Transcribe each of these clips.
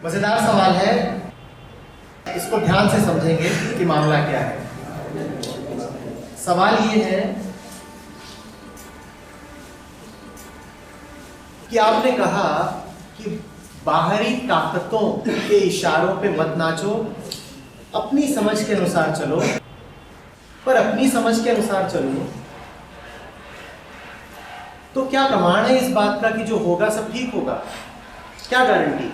मजेदार सवाल है, इसको ध्यान से समझेंगे कि मामला क्या है। सवाल ये है कि आपने कहा कि बाहरी ताकतों के इशारों पे मत नाचो, अपनी समझ के अनुसार चलो। पर अपनी समझ के अनुसार चलो तो क्या प्रमाण है इस बात का कि जो होगा सब ठीक होगा? क्या guarantee?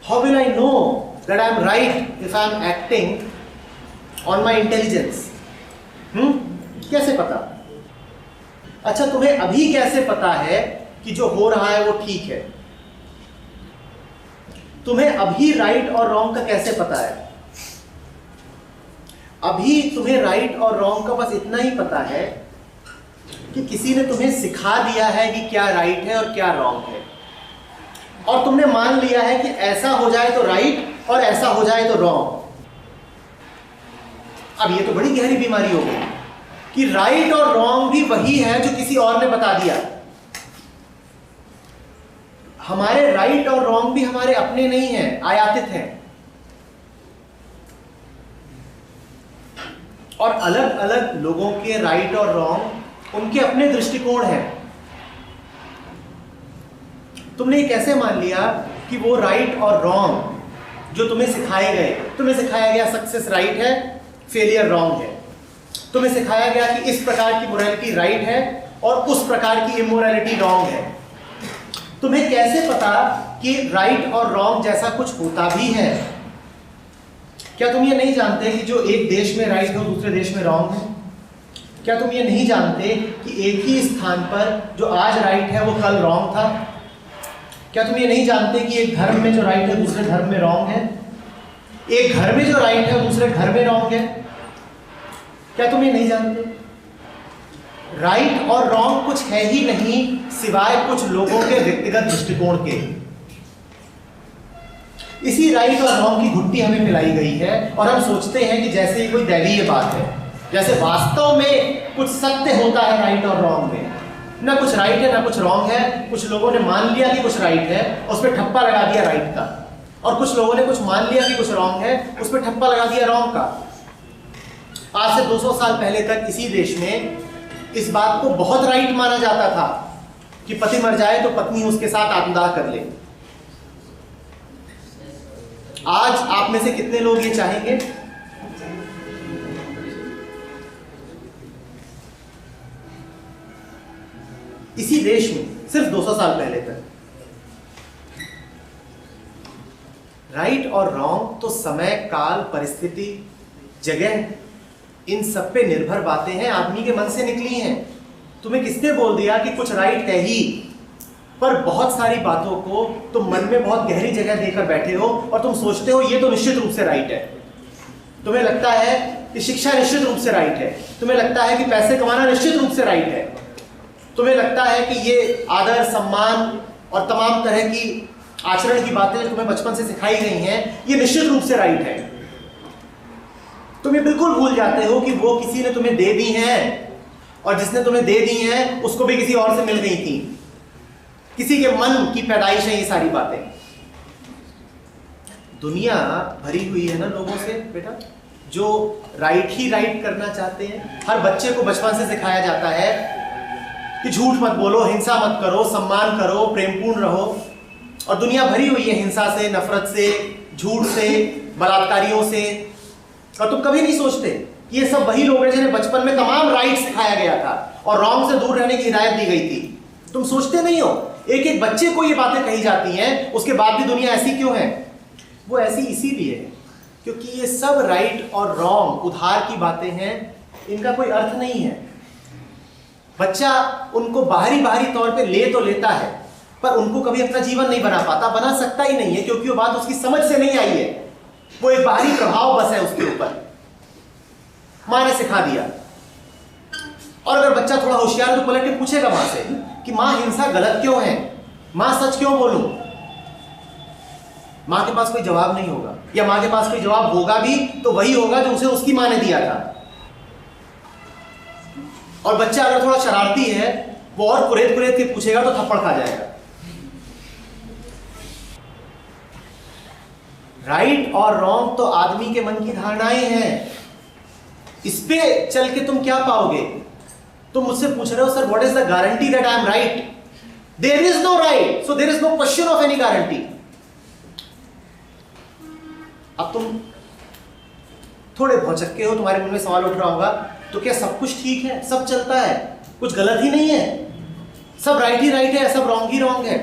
How will I know that I am right if I am acting on my intelligence? कैसे पता? अच्छा, तुम्हें अभी कैसे पता है कि जो हो रहा है वो ठीक है? तुम्हें अभी राइट और रॉन्ग का कैसे पता है? अभी तुम्हें राइट और रॉन्ग का बस इतना ही पता है कि किसी ने तुम्हें सिखा दिया है कि क्या राइट है और क्या रॉन्ग है, और तुमने मान लिया है कि ऐसा हो जाए तो राइट और ऐसा हो जाए तो रॉन्ग। अब ये तो बड़ी गहरी बीमारी हो गई कि राइट और रॉन्ग भी वही है जो किसी और ने बता दिया। हमारे राइट और रॉन्ग भी हमारे अपने नहीं हैं, आयातित हैं। और अलग अलग लोगों के राइट और रॉन्ग उनके अपने दृष्टिकोण हैं। तुमने ये कैसे मान लिया कि वो राइट और रॉन्ग जो तुम्हें सिखाए गए, तुम्हें सिखाया गया सक्सेस राइट है, फेलियर रॉन्ग है। तुम्हें सिखाया गया कि इस प्रकार की मोरालिटी राइट है और उस प्रकार की इमोरालिटी रॉन्ग है। तुम्हें कैसे पता कि राइट और रॉन्ग जैसा कुछ होता भी है? क्या तुम ये नहीं जानते कि जो एक देश में राइट है दूसरे देश में रॉन्ग है? क्या तुम ये नहीं जानते कि एक ही स्थान पर जो आज राइट है वो कल रॉन्ग था? क्या तुम ये नहीं जानते कि एक धर्म में जो राइट है दूसरे धर्म में रॉन्ग है? एक घर में जो राइट है दूसरे घर में रॉन्ग है? क्या तुम ये नहीं जानते? राइट और रॉन्ग कुछ है ही नहीं सिवाय कुछ लोगों के व्यक्तिगत दृष्टिकोण के। इसी राइट और रॉन्ग की घुट्टी हमें पिलाई गई है और हम सोचते हैं कि जैसे ये कोई दैवीय बात है, जैसे वास्तव में कुछ सत्य होता है राइट और रॉन्ग में। ना कुछ राइट है ना कुछ रॉन्ग है। कुछ लोगों ने मान लिया कि कुछ राइट है, उस पर ठप्पा लगा दिया राइट का, और कुछ लोगों ने कुछ मान लिया कि कुछ रॉन्ग है, उस पर ठप्पा लगा दिया रॉन्ग का। आज से 200 साल पहले तक इसी देश में इस बात को बहुत राइट माना जाता था कि पति मर जाए तो पत्नी उसके साथ आत्मदाह कर ले। आज आप में से कितने लोग ये चाहेंगे? इसी देश में सिर्फ 200 साल पहले तक राइट और रॉन्ग तो समय, काल, परिस्थिति, जगह, इन सब पे निर्भर बातें हैं, आदमी के मन से निकली हैं। तुम्हें किसने बोल दिया कि कुछ राइट है ही? पर बहुत सारी बातों को तुम मन में बहुत गहरी जगह देकर बैठे हो और तुम सोचते हो ये तो निश्चित रूप से राइट है। तुम्हें लगता है कि शिक्षा निश्चित रूप से राइट है, तुम्हें लगता है कि पैसे कमाना निश्चित रूप से राइट है, तुम्हें लगता है कि ये आदर, सम्मान और तमाम तरह की आचरण की बातें जो तुम्हें बचपन से सिखाई गई हैं ये निश्चित रूप से राइट है। तुम ये बिल्कुल भूल जाते हो कि वो किसी ने तुम्हें दे दी हैं और जिसने तुम्हें दे दी हैं उसको भी किसी और से मिल गई थी। किसी के मन की पैदाइश है ये सारी बातें। दुनिया भरी हुई है ना लोगों से बेटा जो राइट ही राइट करना चाहते हैं। हर बच्चे को बचपन से सिखाया जाता है कि झूठ मत बोलो, हिंसा मत करो, सम्मान करो, प्रेमपूर्ण रहो। और दुनिया भरी हुई है हिंसा से, नफरत से, झूठ से, बलात्कारियों से। और तुम कभी नहीं सोचते कि ये सब वही लोग हैं जिन्हें बचपन में तमाम राइट सिखाया गया था और रॉन्ग से दूर रहने की हिदायत दी गई थी। तुम सोचते नहीं हो एक एक बच्चे को ये बातें कही जाती हैं, उसके बाद भी दुनिया ऐसी क्यों है? वो ऐसी इसीलिए है क्योंकि ये सब राइट और रॉन्ग उधार की बातें हैं, इनका कोई अर्थ नहीं है। बच्चा उनको बाहरी तौर पे ले तो लेता है पर उनको कभी अपना जीवन नहीं बना पाता, बना सकता ही नहीं है क्योंकि वो बात उसकी समझ से नहीं आई है। वो एक बाहरी प्रभाव बस है उसके ऊपर, माँ ने सिखा दिया। और अगर बच्चा थोड़ा होशियार है तो पलट के पूछेगा माँ से कि माँ हिंसा गलत क्यों है, माँ सच क्यों बोलूं? माँ के पास कोई जवाब नहीं होगा, या माँ के पास कोई जवाब होगा भी तो वही होगा जो उसे उसकी माँ ने दिया था। और बच्चा अगर थोड़ा शरारती है वो और कुरेद के पूछेगा तो थप्पड़ खा जाएगा। राइट और रॉन्ग तो आदमी के मन की धारणाएं हैं। इस पे चल के तुम क्या पाओगे? तुम मुझसे पूछ रहे हो sir what is the guarantee that I am right? There is no right, so there is no question of any guarantee. अब तुम थोड़े भौचक्के हो, तुम्हारे मन में सवाल उठ रहा होगा तो क्या सब कुछ ठीक है, सब चलता है, कुछ गलत ही नहीं है, सब राइट ही राइट है, सब रॉन्ग ही रॉन्ग है?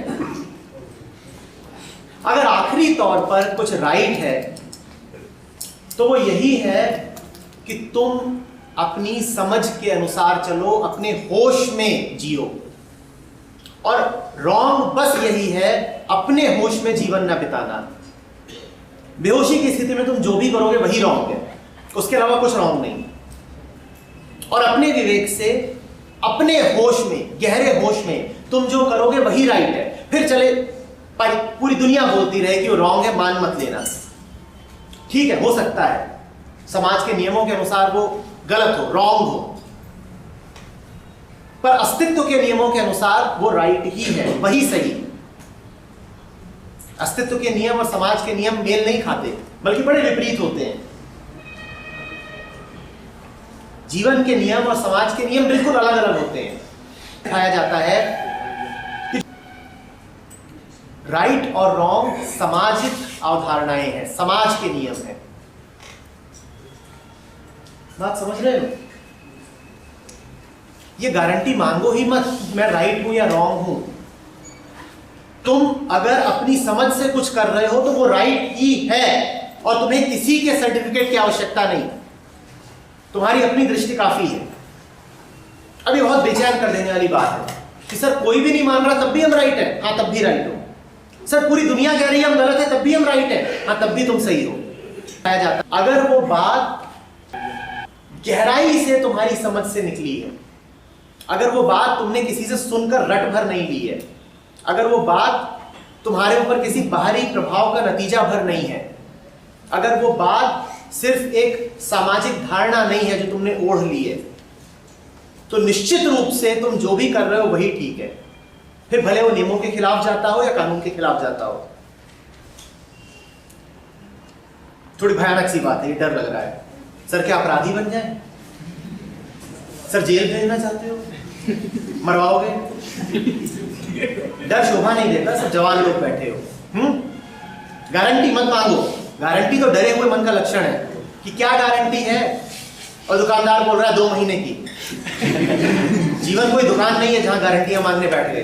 अगर आखिरी तौर पर कुछ राइट है तो वो यही है कि तुम अपनी समझ के अनुसार चलो, अपने होश में जियो। और रॉन्ग बस यही है, अपने होश में जीवन न बिताना। बेहोशी की स्थिति में तुम जो भी करोगे वही रॉन्ग है, उसके अलावा कुछ रॉन्ग नहीं। और अपने विवेक से, अपने होश में, गहरे होश में तुम जो करोगे वही राइट है। फिर चले पूरी दुनिया बोलती रहे कि वो रॉन्ग है, मान मत लेना। ठीक है, हो सकता है समाज के नियमों के अनुसार वो गलत हो, रॉन्ग हो, पर अस्तित्व के नियमों के अनुसार वो राइट ही है, वही सही। अस्तित्व के नियम और समाज के नियम मेल नहीं खाते, बल्कि बड़े विपरीत होते हैं। जीवन के नियम और समाज के नियम बिल्कुल अलग अलग होते हैं। दिखाया जाता है कि राइट और रॉन्ग सामाजिक अवधारणाएं हैं, समाज के नियम हैं। बात समझ रहे हो? ये गारंटी मांगो ही मत मैं राइट हूं या रॉन्ग हूं। तुम अगर अपनी समझ से कुछ कर रहे हो तो वो राइट ही है और तुम्हें किसी के सर्टिफिकेट की आवश्यकता नहीं, तुम्हारी अपनी दृष्टि काफी है। अभी बहुत बेचैन कर देने वाली बात है कि सर कोई भी नहीं मान रहा तब भी हम राइट है। हाँ, तब भी राइट हो। सर पूरी दुनिया कह रही है हम गलत है, तब भी हम राइट है। हाँ, तब भी तुम सही हो। पाया जाता अगर वो बात गहराई से तुम्हारी समझ से निकली है, अगर वो बात तुमने किसी से सुनकर रट भर नहीं ली है, अगर वो बात तुम्हारे ऊपर किसी बाहरी प्रभाव का नतीजा भर नहीं है, अगर वो बात सिर्फ एक सामाजिक धारणा नहीं है जो तुमने ओढ़ ली है, तो निश्चित रूप से तुम जो भी कर रहे हो वही ठीक है। फिर भले वो नियमों के खिलाफ जाता हो या कानून के खिलाफ जाता हो। थोड़ी भयानक सी बात है, ये डर लग रहा है। सर क्या अपराधी बन जाए? सर जेल भेजना चाहते हो? मरवाओगे? डर शोभा नहीं देता। सब जवान लोग बैठे हो। गारंटी मत मांगो। गारंटी तो डरे हुए मन का लक्षण है कि क्या गारंटी है, और दुकानदार बोल रहा है 2 महीने की। जीवन कोई दुकान नहीं है जहां गारंटियां मांगने बैठ गए।